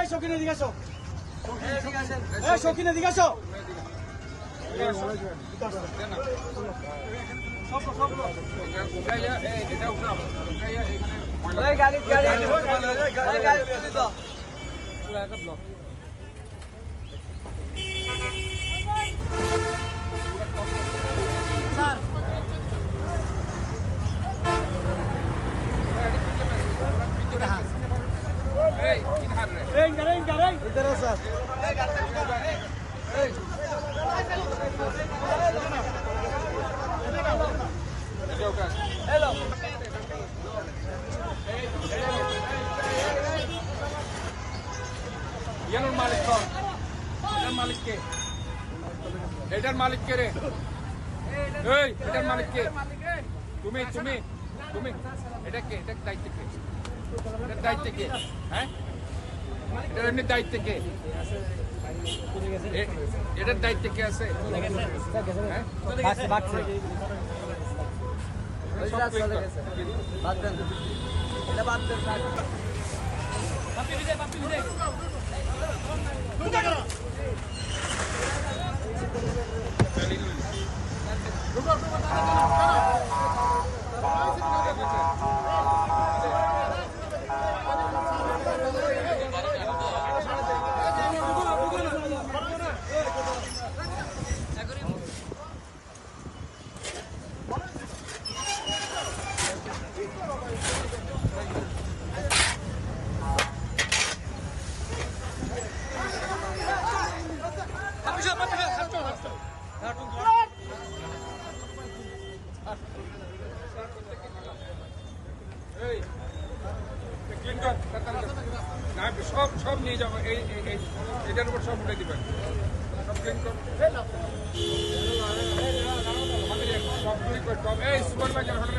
শৌখিন এদিকে আসো। শৌখিন এদিকে আসো। এটার মালিক কে রে? এটার মালিক কে? তুমি তুমি তুমি এটা কে? এটার দায়িত্ব কে? এটার দায়িত্ব কে? হ্যাঁ, এটার এমনি দায়িত্ব কে? এটার দায়িত্ব কে আছে? সব নিয়ে যাবো, এটার উপর সব উঠে দিবেন, সব ক্লিন সবগুলি সুপারভাইজার হলে